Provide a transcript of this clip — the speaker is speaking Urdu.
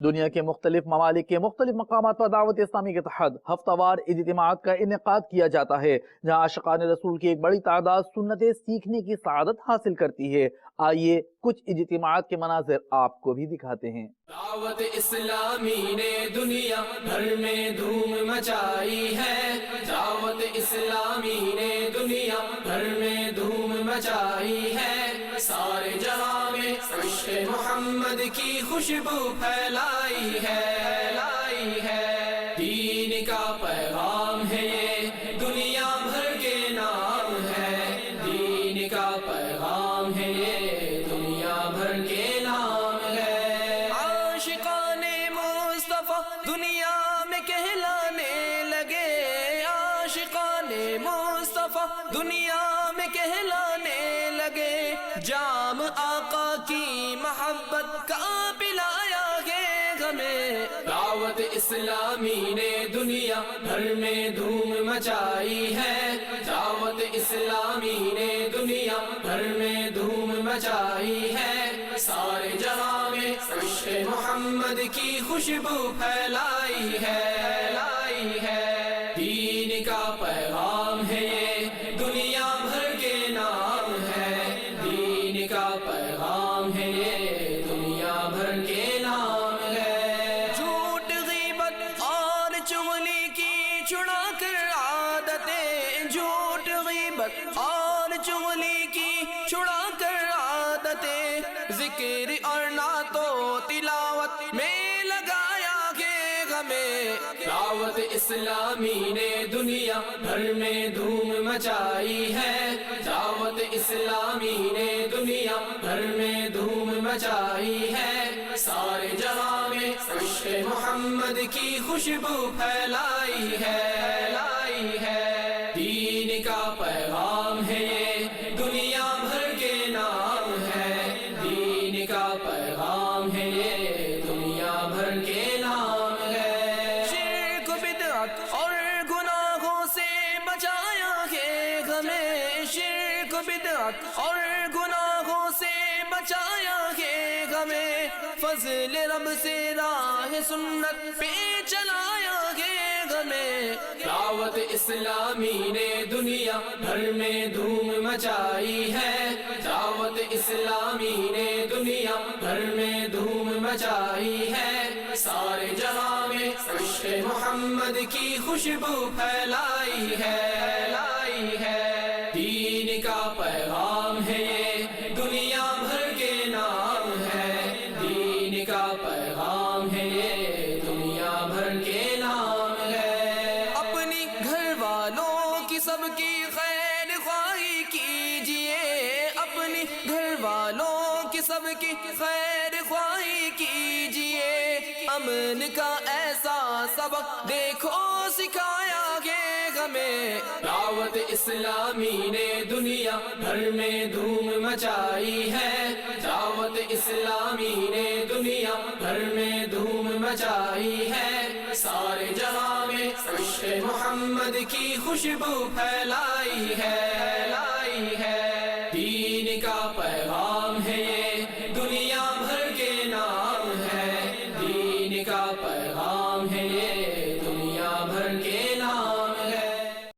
دنیا کے مختلف ممالک کے مختلف مقامات پر دعوت اسلامی کے تحت ہفتہ وار اجتماعات کا انعقاد کیا جاتا ہے، جہاں عاشقان رسول کی ایک بڑی تعداد سنتیں سیکھنے کی سعادت حاصل کرتی ہے۔ آئیے کچھ اجتماعات کے مناظر آپ کو بھی دکھاتے ہیں۔ دعوت اسلامی نے دنیا بھر میں دھوم مچائی ہے، دعوت اسلامی نے دنیا بھر میں دھوم مچائی ہے، سارے جہاں میں عشق محمد کی خوشبو پھیلائی ہے، دین کا پیغام ہے یہ دنیا بھر کے نام ہے، دین کا پیغام ہے یہ دنیا بھر کے نام ہے، عاشقان مصطفیٰ دنیا میں کہلانے لگے، عاشقان مصطفیٰ دنیا میں کہلانے لگے، جام آقا کی محبت کا پلایا گے ہمیں، دعوت اسلامی نے دنیا بھر میں دھوم مچائی ہے، دعوت اسلامی نے دنیا بھر میں دھوم مچائی ہے، سارے جہاں میں عشق محمد کی خوشبو پھیلائی ہے، دین کا پیغام ہے یہ دنیا بھر کے نام ہے، دین کا پیغام ہے یہ دنیا بھر کے نام ہے، جھوٹ غیبت اور چغلی کی چھڑا کر عادتیں، جھوٹ غیبت اور چغلی کی چھڑا کر عادتیں، ذکر اور نعت و تلاوت میں لگایا گے ہمیں، دعوت اسلامی نے دنیا بھر میں دھوم مچائی ہے، دعوت اسلامی نے دنیا بھر میں دھوم مچائی ہے، سارے جہاں میں عشق محمد کی خوشبو پھیلائی ہے، دین کا پیغام ہے یہ دنیا بھر کے نام ہے، دین کا پیغام ہے یہ دنیا بھر کے نام ہے، شرک بدعت اور گناہوں سے بچایا ہے ہمیں، شرک بدعت اور گناہوں سے بچایا ہے ہمیں، فضل رب سے راہ سنت پہ چلایا ہے ہمیں، دعوت اسلامی نے دنیا بھر میں دھوم مچائی ہے، دعوت اسلامی نے دنیا بھر میں دھوم مچائی ہے، سارے جہاں میں عشق محمد کی خوشبو پھیلائی ہے، دین کا پیغام ہے یہ دنیا بھر کے نام ہے، دین کا پیغام ہے یہ دنیا بھر کے نام ہے، اپنی گھر والوں کی سب کی خیر خواہی کیجئے، اپنی گھر والوں کی سب کی خیر خواہی کیجئے، امن کا ایسا سبق دیکھو سکھایا گے ہمیں، دعوت اسلامی نے دنیا بھر میں دھوم مچائی ہے، دعوت اسلامی نے دنیا بھر میں دھوم مچائی ہے، سارے جہاں میں عشق محمد کی خوشبو پھیلائی ہے،